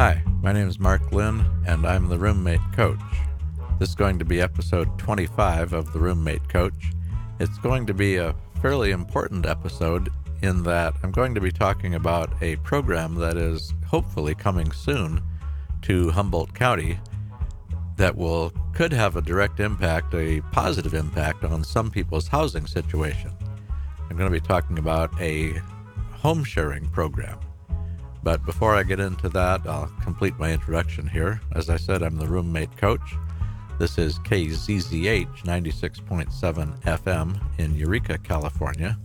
Hi, my name is Mark Lynn, and I'm the Roommate Coach. This is going to be episode 25 of the Roommate Coach. It's going to be a fairly important episode in that I'm going to be talking about a program that is hopefully coming soon to Humboldt County that could have a direct impact, a positive impact on some people's housing situation. I'm going to be talking about a home sharing program. But before I get into that, I'll complete my introduction here. As I said, I'm the Roommate Coach. This is KZZH 96.7 FM in Eureka, California.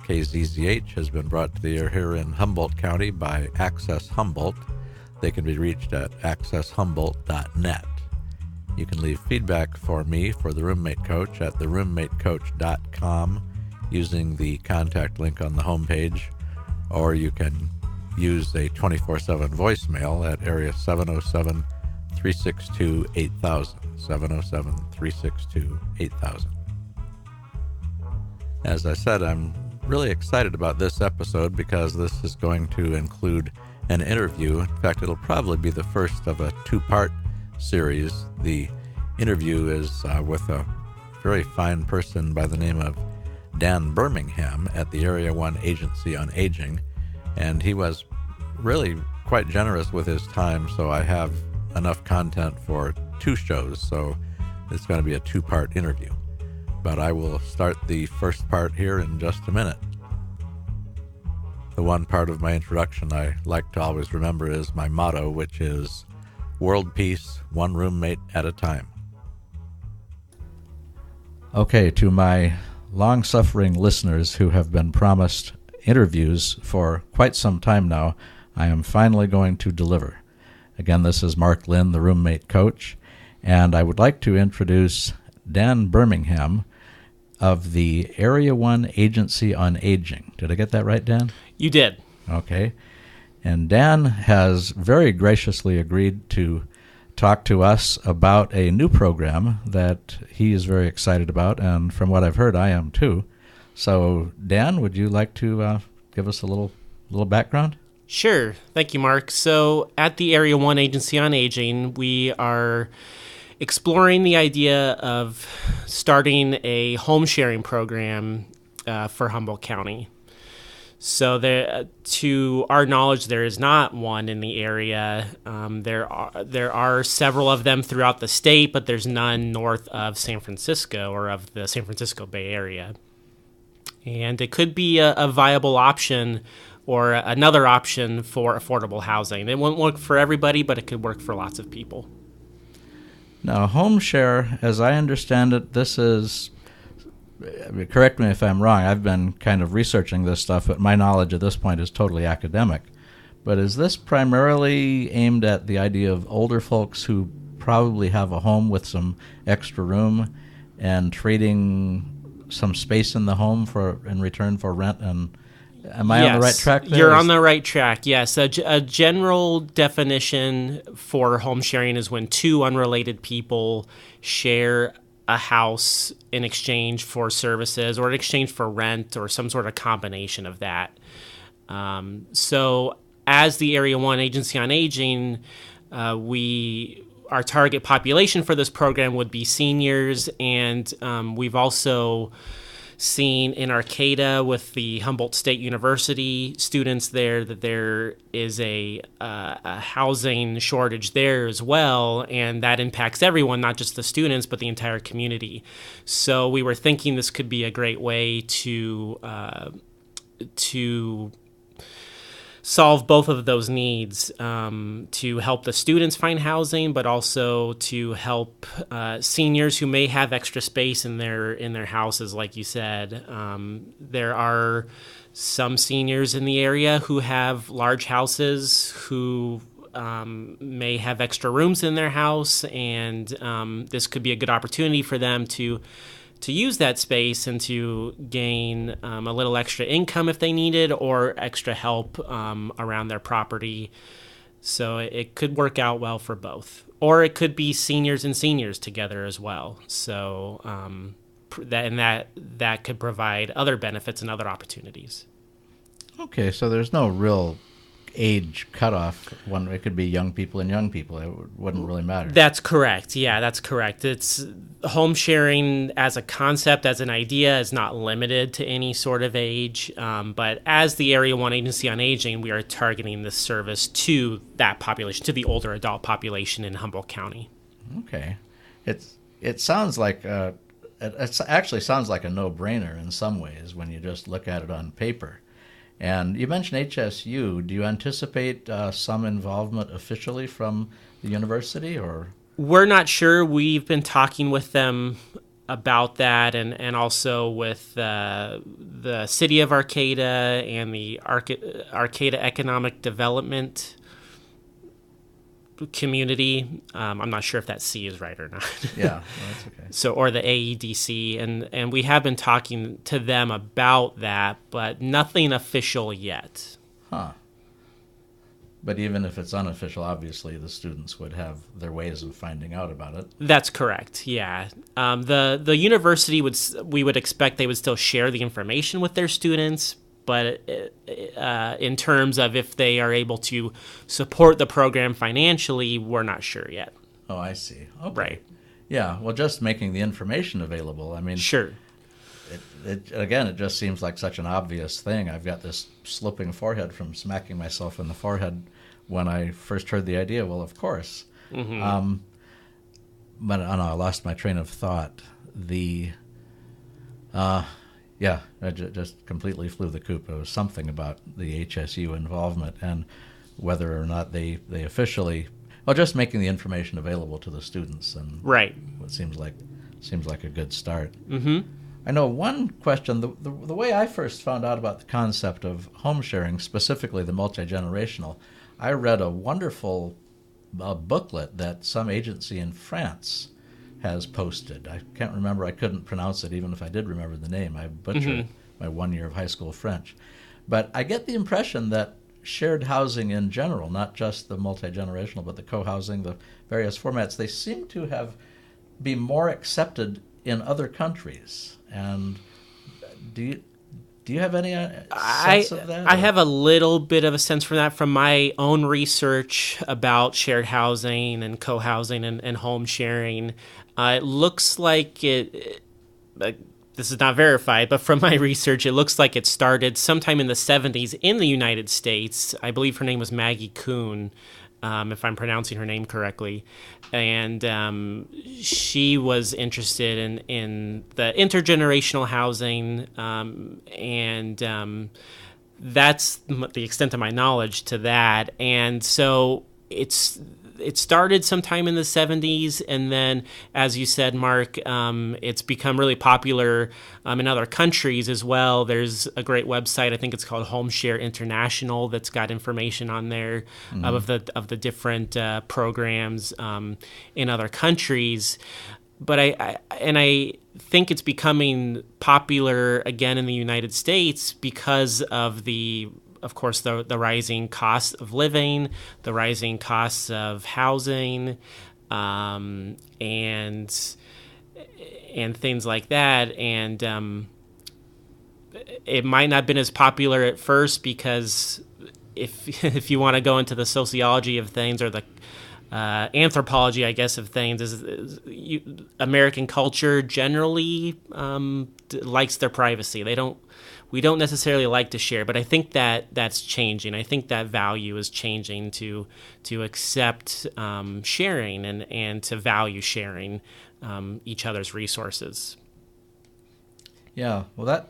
KZZH has been brought to the air here in Humboldt County by Access Humboldt. They can be reached at accesshumboldt.net. You can leave feedback for me, for the Roommate Coach, at theroommatecoach.com using the contact link on the homepage, or you can use a 24/7 voicemail at area 707-362-8000, 707-362-8000. As I said, I'm really excited about this episode because this is going to include an interview. In fact, it'll probably be the first of a two-part series. The interview is with a very fine person by the name of Dan Birmingham at the Area 1 Agency on Aging, and he was really quite generous with his time, so I have enough content for two shows, so it's going to be a two-part interview. But I will start the first part here in just a minute. The one part of my introduction I like to always remember is my motto, which is world peace, one roommate at a time. Okay, to my long-suffering listeners who have been promised interviews for quite some time now, I am finally going to deliver. Again, this is Mark Lynn, the Roommate Coach, and I would like to introduce Dan Birmingham of the Area 1 Agency on Aging. Did I get that right, Dan? You did. Okay. And Dan has very graciously agreed to talk to us about a new program that he is very excited about, and from what I've heard, I am too. So, Dan, would you like to give us a little background? Sure. Thank you, Mark. So at the Area 1 Agency on Aging, we are exploring the idea of starting a home sharing program for Humboldt County. So to our knowledge, there is not one in the area. There are several of them throughout the state, but there's none north of San Francisco or of the San Francisco Bay Area. And it could be a viable option or another option for affordable housing. It won't work for everybody, but it could work for lots of people. Now, Homeshare, as I understand it, this is, correct me if I'm wrong, I've been kind of researching this stuff, but my knowledge at this point is totally academic. But is this primarily aimed at the idea of older folks who probably have a home with some extra room and trading some space in the home in return for rent? And am I on the right track there? You're on the right track, yes. A general definition for home sharing is when two unrelated people share a house in exchange for services or in exchange for rent or some sort of combination of that. So as the Area 1 Agency on Aging, our target population for this program would be seniors, and we've also seen in Arcata with the Humboldt State University students there that there is a housing shortage there as well, and that impacts everyone, not just the students, but the entire community. So we were thinking this could be a great way to solve both of those needs, to help the students find housing, but also to help seniors who may have extra space in their houses, like you said. There are some seniors in the area who have large houses who may have extra rooms in their house, and this could be a good opportunity for them to use that space and to gain a little extra income if they need it, or extra help around their property. So it could work out well for both. Or it could be seniors and seniors together as well. So that could provide other benefits and other opportunities. Okay, so there's no real age cutoff. It could be young people and young people. It wouldn't really matter. That's correct. Yeah, that's correct. It's home sharing as a concept, as an idea, is not limited to any sort of age. But as the Area 1 Agency on Aging, we are targeting this service to that population, to the older adult population in Humboldt County. Okay. It sounds like it actually sounds like a no-brainer in some ways when you just look at it on paper. And you mentioned HSU. Do you anticipate some involvement officially from the university, or? We're not sure. We've been talking with them about that, and also with the city of Arcata and the Arcata Economic Development community. I'm not sure if that C is right or not. Yeah, well, that's okay. So, or the AEDC, and we have been talking to them about that, but nothing official yet. Huh. But even if it's unofficial, obviously the students would have their ways of finding out about it. That's correct. Yeah. The university we would expect they would still share the information with their students, but in terms of if they are able to support the program financially, we're not sure yet. Oh, I see. Okay. Right. Yeah, well, just making the information available. I mean, sure. It just seems like such an obvious thing. I've got this sloping forehead from smacking myself in the forehead when I first heard the idea. Well, of course. Mm-hmm. But I lost my train of thought. Yeah, I just completely flew the coop. It was something about the HSU involvement and whether or not they officially, well, just making the information available to the students, and right. What seems like a good start. Mm-hmm. I know one question. The way I first found out about the concept of home sharing, specifically the multi-generational, I read a wonderful booklet that some agency in France has posted. I can't remember. I couldn't pronounce it, even if I did remember the name. I butchered my 1 year of high school French. But I get the impression that shared housing in general, not just the multi-generational, but the co-housing, the various formats, they seem to be more accepted in other countries. And do you have any sense of that? I have a little bit of a sense from that from my own research about shared housing and co-housing and home sharing. It looks like this is not verified, but from my research, it looks like it started sometime in the 70s in the United States. I believe her name was Maggie Kuhn, if I'm pronouncing her name correctly. And she was interested in the intergenerational housing, and that's the extent of my knowledge to that. And so it started sometime in the 70s, and then, as you said, Mark, it's become really popular in other countries as well. There's a great website, I think it's called Homeshare International, that's got information on there of the different programs in other countries. But I think it's becoming popular again in the United States because of course, the rising cost of living, the rising costs of housing, and things like that. And it might not have been as popular at first because if you want to go into the sociology of things, or the anthropology, I guess, of things, American culture generally likes their privacy. We don't necessarily like to share, but I think that's changing. I think that value is changing to accept sharing and to value sharing each other's resources. Yeah, well,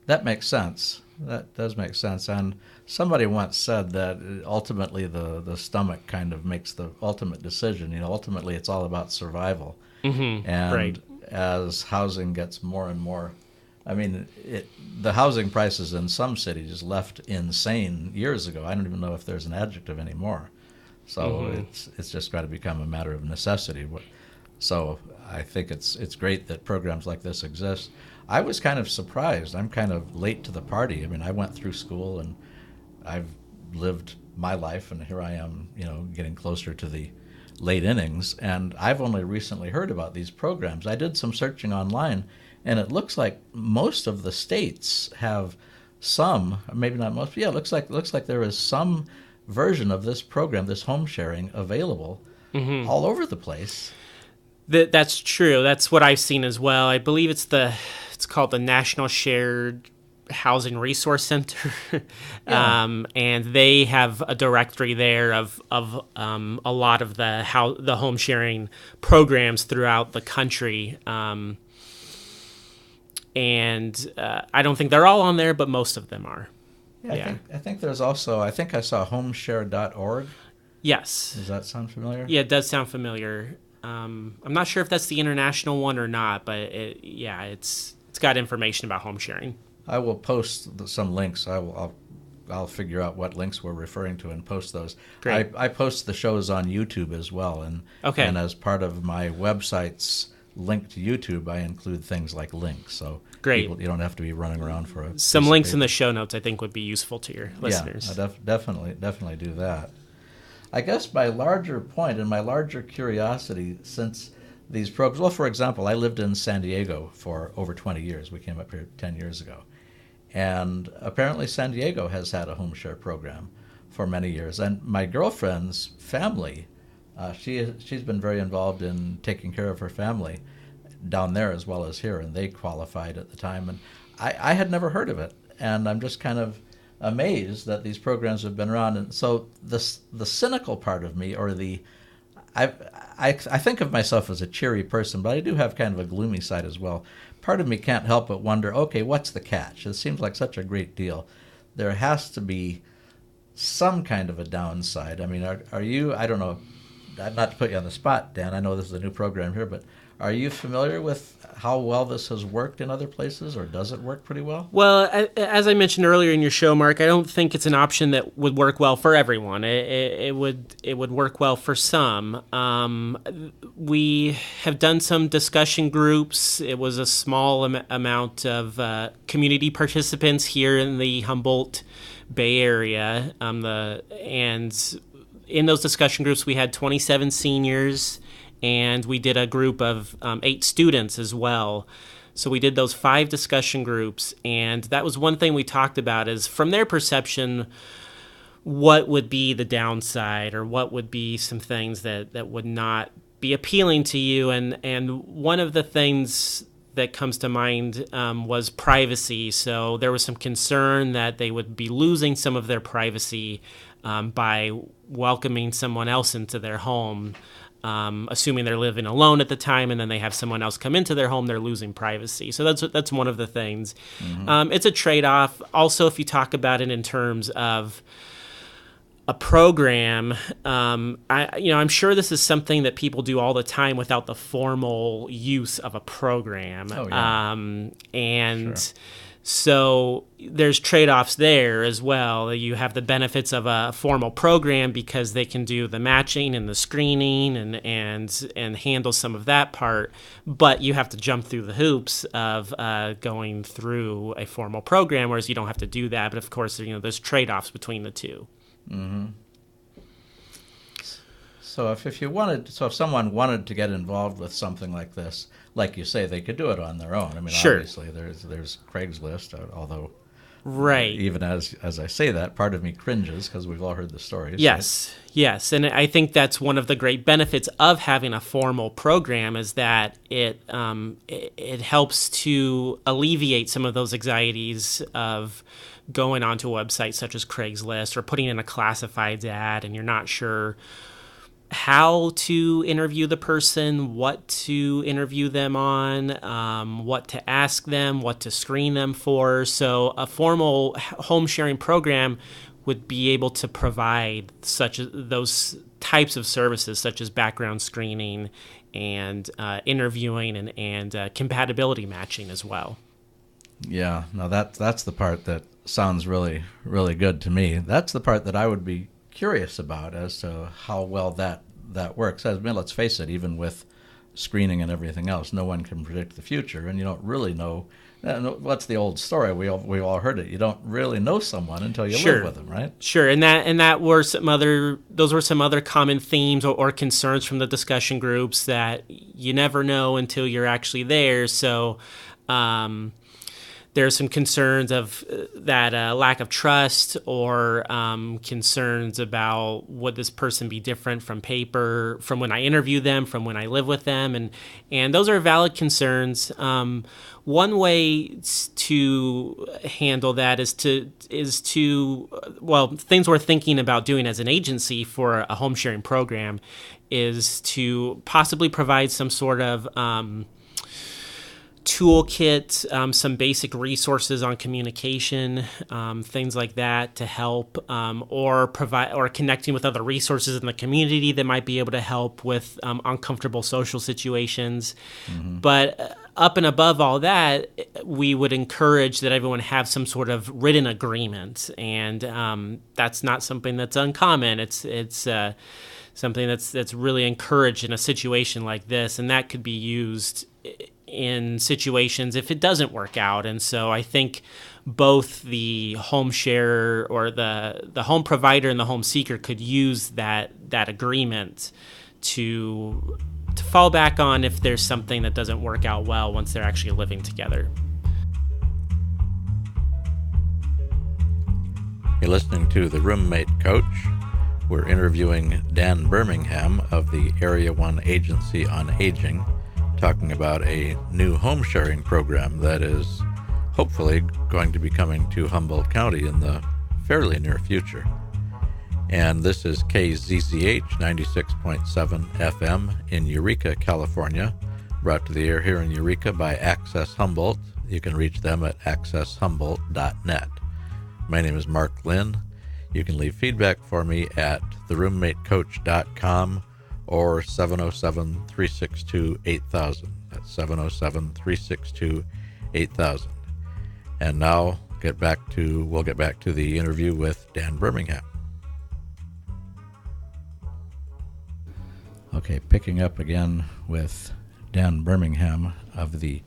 that makes sense. That does make sense. And somebody once said that ultimately the stomach kind of makes the ultimate decision. Ultimately it's all about survival. Mm-hmm, and right. As housing gets more and more, the housing prices in some cities left insane years ago. I don't even know if there's an adjective anymore. So it's just got to become a matter of necessity. So I think it's great that programs like this exist. I was kind of surprised. I'm kind of late to the party. I went through school and I've lived my life, and here I am, getting closer to the late innings, and I've only recently heard about these programs. I did some searching online, and it looks like most of the states have some, maybe not most, but yeah, it looks like there is some version of this program, this home sharing, available all over the place. That's true. That's what I've seen as well. I believe it's called the National Shared Housing Resource Center, and they have a directory there of a lot of the home sharing programs throughout the country. And I don't think they're all on there, but most of them are. Yeah. I think there's also, I think I saw homeshare.org. Yes. Does that sound familiar? Yeah, it does sound familiar. I'm not sure if that's the international one or not, but it's got information about home sharing. I will post some links. I'll figure out what links we're referring to and post those. Great. I post the shows on YouTube as well, and as part of my website's link to YouTube, I include things like links. So great. You don't have to be running around for some links in the show notes. I think would be useful to your listeners. Yeah, definitely do that. I guess my larger point and my larger curiosity, since these programs, well, for example, I lived in San Diego for over 20 years. We came up here 10 years ago. And apparently San Diego has had a home share program for many years. And my girlfriend's family, she's been very involved in taking care of her family down there as well as here, and they qualified at the time. And I had never heard of it, and I'm just kind of amazed that these programs have been around. And so the cynical part of me, or I think of myself as a cheery person, but I do have kind of a gloomy side as well. Part of me can't help but wonder, okay, what's the catch? It seems like such a great deal. There has to be some kind of a downside. I mean, are you, I don't know, not to put you on the spot, Dan, I know this is a new program here, but are you familiar with how well this has worked in other places, or does it work pretty well? Well, as I mentioned earlier in your show, Mark, I don't think it's an option that would work well for everyone. It would work well for some. We have done some discussion groups. It was a small amount of community participants here in the Humboldt Bay Area, and in those discussion groups, we had 27 seniors, and we did a group of 8 students as well. So we did those 5 discussion groups, and that was one thing we talked about is, from their perception, what would be the downside, or what would be some things that would not be appealing to you. And one of the things that comes to mind was privacy. So there was some concern that they would be losing some of their privacy by welcoming someone else into their home, assuming they're living alone at the time, and then they have someone else come into their home, they're losing privacy. So that's one of the things. Mm-hmm. It's a trade-off. Also, if you talk about it in terms of a program, I'm sure this is something that people do all the time without the formal use of a program. Oh, yeah. And sure. So there's trade-offs there as well. You have the benefits of a formal program because they can do the matching and the screening and handle some of that part, but you have to jump through the hoops of going through a formal program, whereas you don't have to do that. But of course, there's trade-offs between the two. Mm-hmm. So if someone wanted to get involved with something like this, like you say, they could do it on their own. I mean, sure. Obviously there's Craigslist, although right. Even as I say that, part of me cringes because we've all heard the stories. Yes, right? Yes, and I think that's one of the great benefits of having a formal program is that it helps to alleviate some of those anxieties of going onto a website such as Craigslist or putting in a classifieds ad and you're not sure how to interview the person, what to interview them on, what to ask them, what to screen them for. So a formal home sharing program would be able to provide those types of services, such as background screening and interviewing and compatibility matching as well. Yeah, no, that's the part that sounds really, really good to me. That's the part that I would be curious about as to how well that works. I mean, let's face it, even with screening and everything else, no one can predict the future, and you don't really know. What's the old story? We all heard it. You don't really know someone until you live with them, right? Sure, and that were those were some other common themes or concerns from the discussion groups that you never know until you're actually there. So there's some concerns of that lack of trust, or concerns about would this person be different from paper, from when I interview them, from when I live with them, and those are valid concerns. One way to handle that is to things we're thinking about doing as an agency for a home sharing program is to possibly provide some sort of toolkit, some basic resources on communication, things like that to help, or connecting with other resources in the community that might be able to help with uncomfortable social situations. Mm-hmm. But up and above all that, we would encourage that everyone have some sort of written agreement, and that's not something that's uncommon. It's something that's really encouraged in a situation like this, and that could be used in situations if it doesn't work out. And so I think both the home share or the home provider and the home seeker could use that agreement to fall back on if there's something that doesn't work out well once they're actually living together. You're listening to The Roommate Coach. We're interviewing Dan Birmingham of the Area 1 Agency on Aging, talking about a new home sharing program that is hopefully going to be coming to Humboldt County in the fairly near future. And this is KZZH 96.7 FM in Eureka, California, brought to the air here in Eureka by Access Humboldt. You can reach them at accesshumboldt.net. My name is Mark Lynn. You can leave feedback for me at theroommatecoach.com or 707-362-8000. That's 707-362-8000. And now we'll get back to the interview with Dan Birmingham. Okay, picking up again with Dan Birmingham of the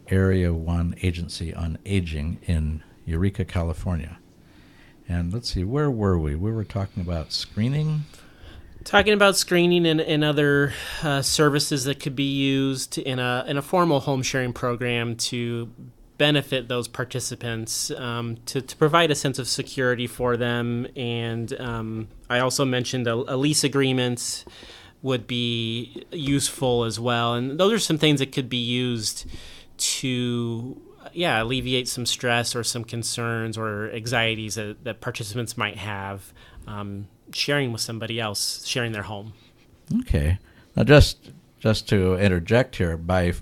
Area 1 Agency on Aging in Eureka, California. And let's see, where were we? We were talking about screening. Talking about screening and other services that could be used in a formal home sharing program to benefit those participants, to provide a sense of security for them. And I also mentioned a lease agreement would be useful as well. And those are some things that could be used to alleviate some stress or some concerns or anxieties that participants might have, sharing with somebody else, sharing their home. Okay. Now, just to interject here, by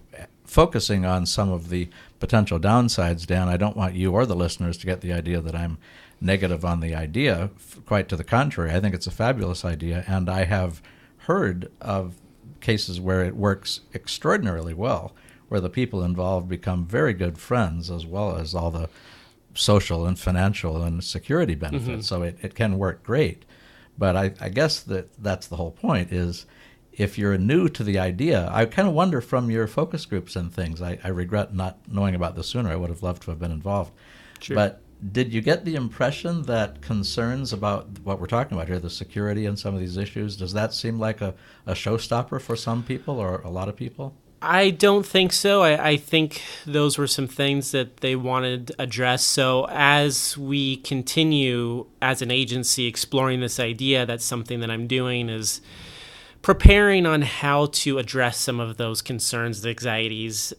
focusing on some of the potential downsides, Dan, I don't want you or the listeners to get the idea that I'm negative on the idea. Quite to the contrary, I think it's a fabulous idea, and I have heard of cases where it works extraordinarily well, where the people involved become very good friends, as well as all the social and financial and security benefits. Mm-hmm. So it can work great. But I guess that's the whole point, is if you're new to the idea, I kind of wonder from your focus groups and things, I regret not knowing about this sooner. I would have loved to have been involved. Sure. But did you get the impression that concerns about what we're talking about here, the security and some of these issues, does that seem like a showstopper for some people or a lot of people? I don't think so. I think those were some things that they wanted addressed. So as we continue as an agency exploring this idea, that's something that I'm doing, is preparing on how to address some of those concerns, the anxieties.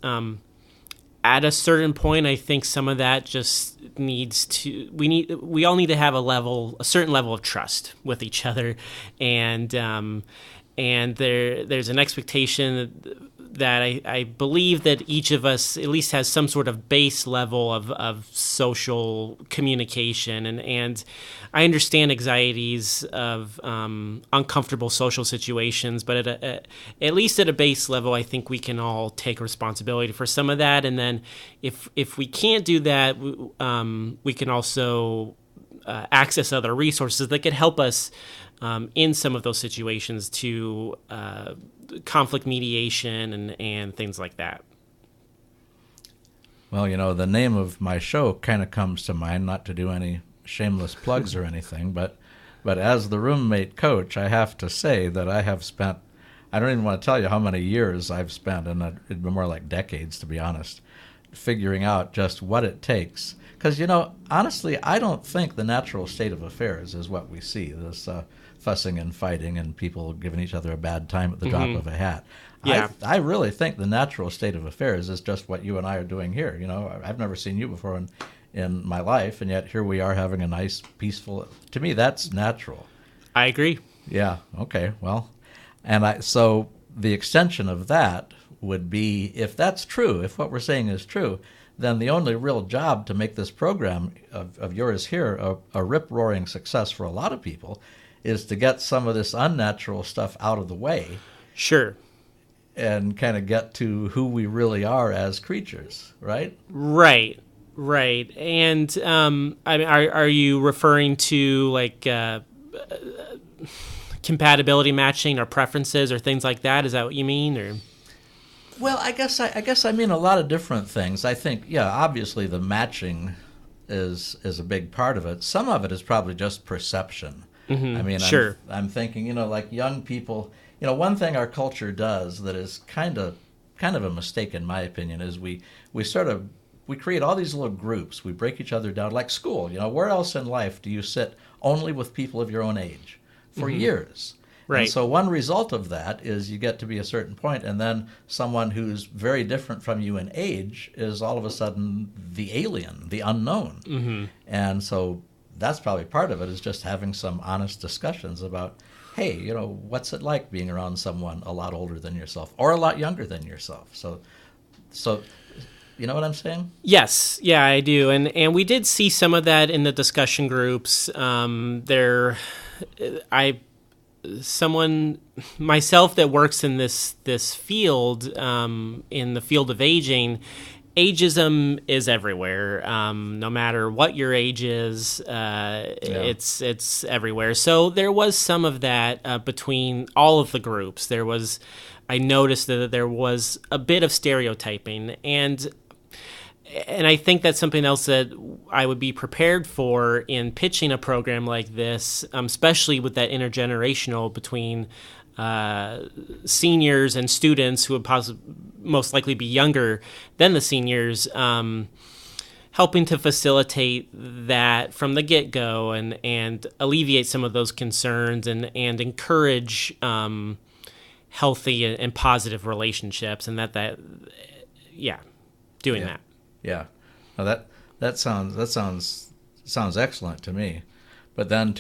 At a certain point, I think some of that just needs to. We all need to have a certain level of trust with each other, and there's an expectation that I believe that each of us at least has some sort of base level of social communication, and I understand anxieties of uncomfortable social situations, but at least at a base level, I think we can all take responsibility for some of that. And then if we can't do that, we can also access other resources that could help us in some of those situations to conflict mediation and things like that. Well, the name of my show kind of comes to mind, not to do any shameless plugs or anything, but as the roommate coach, I have to say that I have spent, I don't even want to tell you how many years I've spent, and it'd be more like decades, to be honest, figuring out just what it takes. Because, honestly, I don't think the natural state of affairs is what we see, this fussing and fighting and people giving each other a bad time at the drop of a hat. Yeah. I really think the natural state of affairs is just what you and I are doing here. I've never seen you before in my life, and yet here we are having a nice, peaceful... To me, that's natural. I agree. Yeah, okay, well, so the extension of that would be, if that's true, if what we're saying is true, then the only real job to make this program of yours here a rip-roaring success for a lot of people is to get some of this unnatural stuff out of the way. Sure. And kind of get to who we really are as creatures, right? Right. And are you referring to like compatibility matching or preferences or things like that? Is that what you mean? Or well, I guess I mean a lot of different things. I think, obviously the matching is a big part of it. Some of it is probably just perception. Mm-hmm. I mean, sure. I'm thinking, like young people, one thing our culture does that is kind of a mistake in my opinion is we create all these little groups. We break each other down like school. Where else in life do you sit only with people of your own age for years? Right. And so one result of that is you get to be a certain point, and then someone who's very different from you in age is all of a sudden the alien, the unknown. Mm-hmm. And so that's probably part of it, is just having some honest discussions about, hey, what's it like being around someone a lot older than yourself or a lot younger than yourself? So you know what I'm saying? Yes, yeah, I do, and we did see some of that in the discussion groups. Someone myself that works in this field, in the field of aging, ageism is everywhere. No matter what your age is, it's everywhere. So there was some of that between all of the groups. I noticed that there was a bit of stereotyping, and I think that's something else that I would be prepared for in pitching a program like this, especially with that intergenerational between seniors and students who would most likely be younger than the seniors, helping to facilitate that from the get-go and alleviate some of those concerns and encourage healthy and positive relationships, and doing that. Yeah, now that sounds excellent to me. But then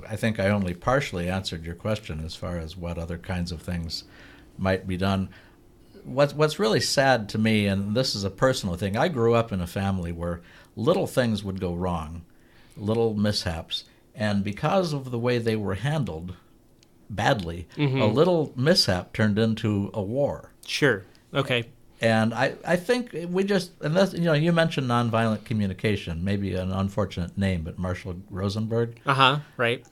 I think I only partially answered your question as far as what other kinds of things might be done. What's really sad to me, and this is a personal thing, I grew up in a family where little things would go wrong, little mishaps, and because of the way they were handled badly, a little mishap turned into a war. Sure. Okay. And I think we just, and that's, you mentioned nonviolent communication, maybe an unfortunate name, but Marshall Rosenberg. Right.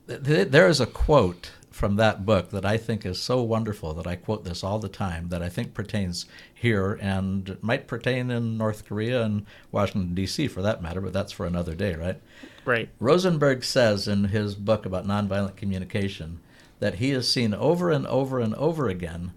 There is a quote from that book that I think is so wonderful that I quote this all the time, that I think pertains here and might pertain in North Korea and Washington, D.C. for that matter, but that's for another day, right? Right. Rosenberg says in his book about nonviolent communication that he has seen over and over and over again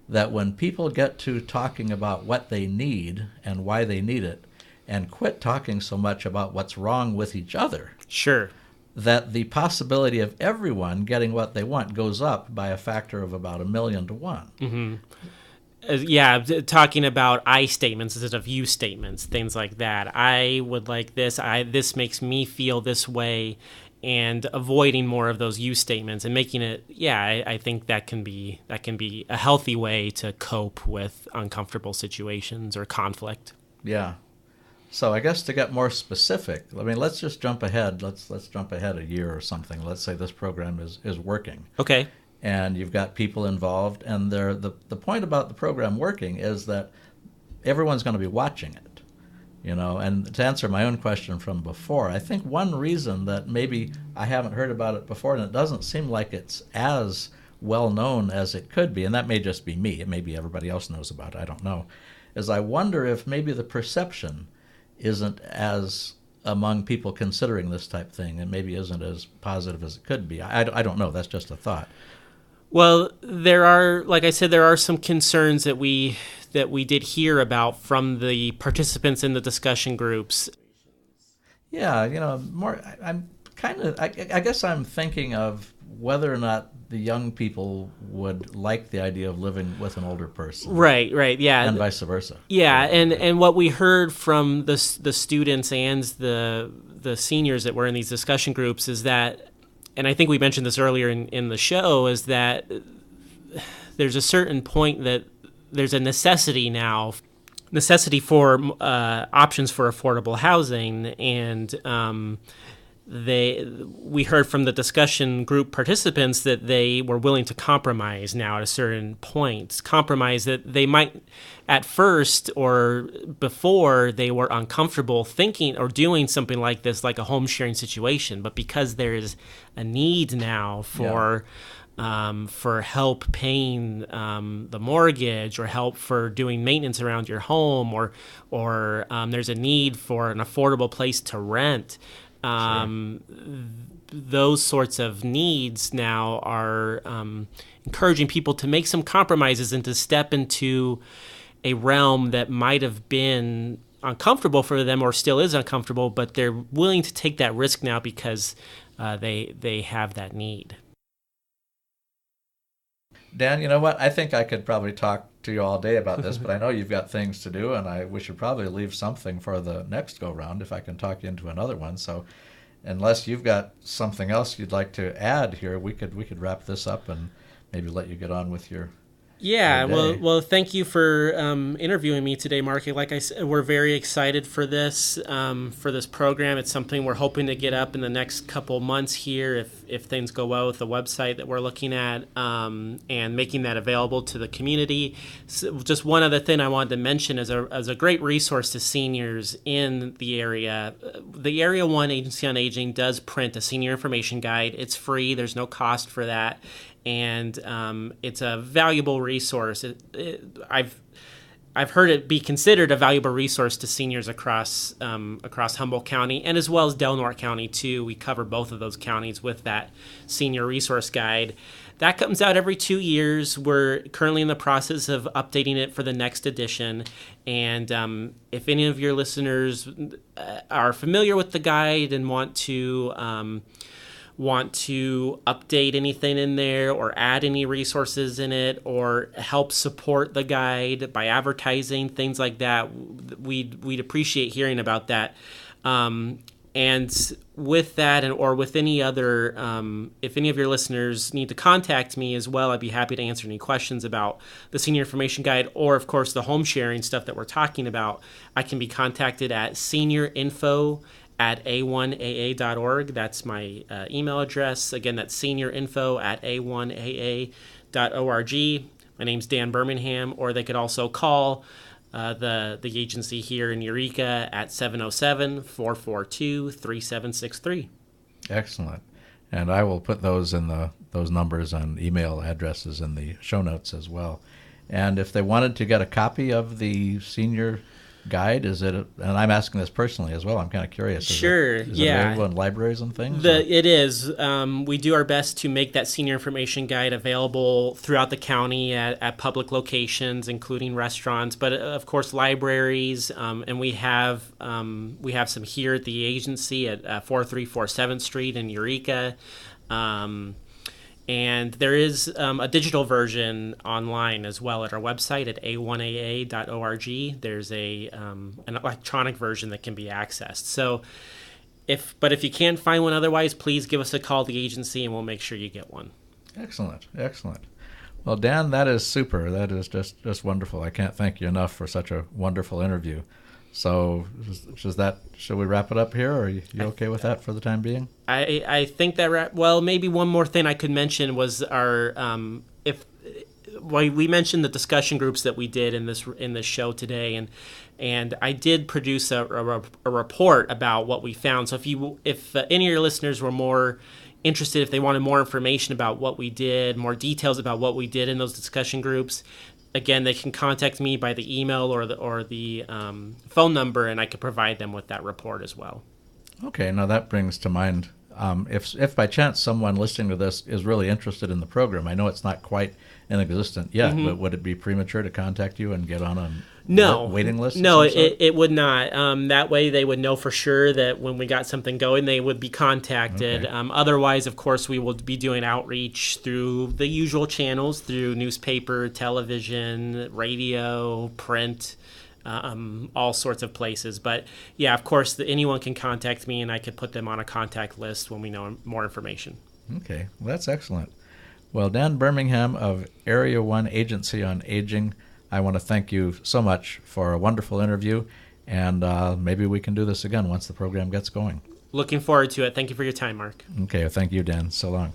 that when people get to talking about what they need and why they need it, and quit talking so much about what's wrong with each other, sure, that the possibility of everyone getting what they want goes up by a factor of about 1,000,000 to 1. Mm-hmm. Talking about I statements instead of you statements, things like that. I would like this. This makes me feel this way. And avoiding more of those you statements and making it, I think that can be a healthy way to cope with uncomfortable situations or conflict. Yeah. So I guess to get more specific, let's just jump ahead. Let's jump ahead a year or something. Let's say this program is working. Okay. And you've got people involved, and the point about the program working is that everyone's going to be watching it. And to answer my own question from before, I think one reason that maybe I haven't heard about it before, and it doesn't seem like it's as well known as it could be, and that may just be me, it may be everybody else knows about it, I don't know, is I wonder if maybe the perception isn't as among people considering this type thing, and maybe isn't as positive as it could be. I don't know, that's just a thought. Well, there are, like I said, there are some concerns that we did hear about from the participants in the discussion groups. Yeah, more. I'm kind of. I guess I'm thinking of whether or not the young people would like the idea of living with an older person, Right, yeah, and vice versa. yeah, and what we heard from the students and the seniors that were in these discussion groups is that, and I think we mentioned this earlier in the show, is that there's a certain point that there's a necessity for options for affordable housing, and we heard from the discussion group participants that they were willing to compromise now at a certain point. Compromise that they might at first or before they were uncomfortable thinking or doing something like this, like a home sharing situation, but because there is a need now for help paying the mortgage, or help for doing maintenance around your home, or there's a need for an affordable place to rent. Those sorts of needs now are encouraging people to make some compromises and to step into a realm that might have been uncomfortable for them, or still is uncomfortable, but they're willing to take that risk now because they have that need. Dan, you know what? I think I could probably talk to you all day about this, but I know you've got things to do, and we should probably leave something for the next go-round if I can talk you into another one. So unless you've got something else you'd like to add here, we could wrap this up and maybe let you get on with your Yeah, day. well, thank you for interviewing me today, Mark. Like I said, we're very excited for this program. It's something we're hoping to get up in the next couple months here, if things go well with the website that we're looking at, and making that available to the community. So just one other thing I wanted to mention as a great resource to seniors in the area. The Area 1 Agency on Aging does print a senior information guide. It's free. There's no cost for that. And it's a valuable resource. I've heard it be considered a valuable resource to seniors across Humboldt County, and as well as Del Norte County too. We cover both of those counties with that senior resource guide. That comes out every 2 years. We're currently in the process of updating it for the next edition. And if any of your listeners are familiar with the guide and want to update anything in there, or add any resources in it, or help support the guide by advertising, things like that, we'd appreciate hearing about that. And with that, or with any other, if any of your listeners need to contact me as well, I'd be happy to answer any questions about the Senior Information Guide, or of course the home sharing stuff that we're talking about. I can be contacted at seniorinfo@a1aa.org. That's my email address. Again, that's seniorinfo@a1aa.org. My name's Dan Birmingham, or they could also call the agency here in Eureka at 707-442-3763. Excellent. And I will put those numbers and email addresses in the show notes as well. And if they wanted to get a copy of the senior guide, and I'm asking this personally as well, I'm kind of curious. Sure, is it available in libraries and things? It is. We do our best to make that senior information guide available throughout the county at public locations, including restaurants, but of course libraries, and we have some here at the agency at 4347 7th Street in Eureka. And there is a digital version online as well at our website at a1aa.org. There's an electronic version that can be accessed. So, if you can't find one otherwise, please give us a call to the agency and we'll make sure you get one. Excellent. Well, Dan, that is super. That is just wonderful. I can't thank you enough for such a wonderful interview. So should we wrap it up here, or are you okay with that for the time being? I think that well, maybe one more thing I could mention was our we mentioned the discussion groups that we did in this show today, and I did produce a report about what we found. So if any of your listeners were more interested, if they wanted more information about what we did, more details about what we did in those discussion groups, again, they can contact me by the email or the phone number, and I could provide them with that report as well. Okay, now that brings to mind If by chance someone listening to this is really interested in the program, I know it's not quite in existence yet, but would it be premature to contact you and get on a waiting list? No, it would not. That way they would know for sure that when we got something going, they would be contacted. Okay. Otherwise, of course, we will be doing outreach through the usual channels, through newspaper, television, radio, print, all sorts of places. But yeah, of course, anyone can contact me, and I could put them on a contact list when we know more information. Okay, well, that's excellent. Well, Dan Birmingham of Area 1 Agency on Aging, I want to thank you so much for a wonderful interview, and maybe we can do this again once the program gets going. Looking forward to it. Thank you for your time, Mark. Okay, thank you, Dan. So long.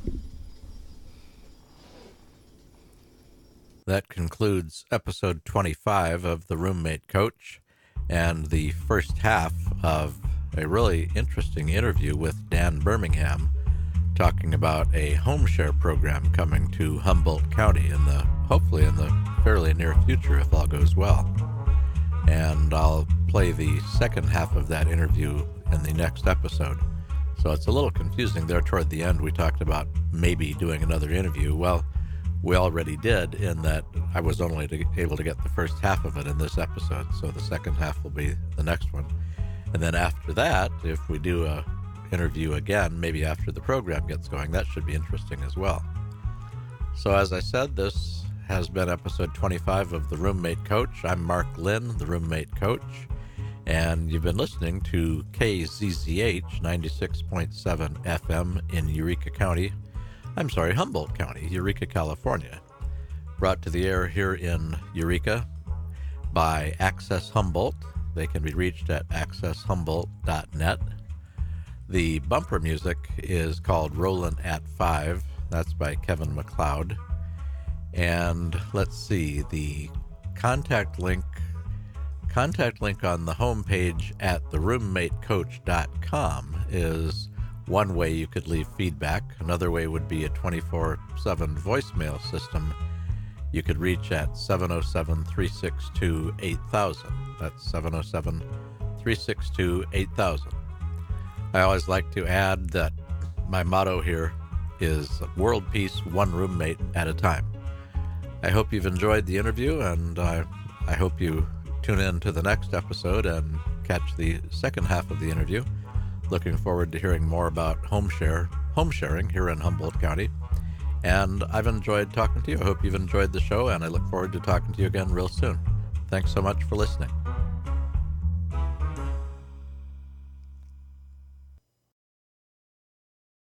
That concludes episode 25 of The Roommate Coach and the first half of a really interesting interview with Dan Birmingham, talking about a Homeshare program coming to Humboldt County hopefully in the fairly near future if all goes well. And I'll play the second half of that interview in the next episode. So it's a little confusing there toward the end. We talked about maybe doing another interview. Well, we already did, in that I was only able to get the first half of it in this episode. So the second half will be the next one. And then after that, if we do a interview again, maybe after the program gets going, that should be interesting as well. So as I said, this has been episode 25 of The Roommate Coach. I'm Mark Lynn, the Roommate Coach, and you've been listening to KZZH 96.7 FM in Humboldt County, Eureka, California. Brought to the air here in Eureka by Access Humboldt. They can be reached at accesshumboldt.net. The bumper music is called Rollin' at 5. That's by Kevin MacLeod. And let's see, the contact link on the homepage at theroommatecoach.com is one way you could leave feedback. Another way would be a 24/7 voicemail system you could reach at 707-362-8000. That's 707-362-8000. I always like to add that my motto here is world peace, one roommate at a time. I hope you've enjoyed the interview, and I hope you tune in to the next episode and catch the second half of the interview. Looking forward to hearing more about homesharing here in Humboldt County. And I've enjoyed talking to you. I hope you've enjoyed the show, and I look forward to talking to you again real soon. Thanks so much for listening.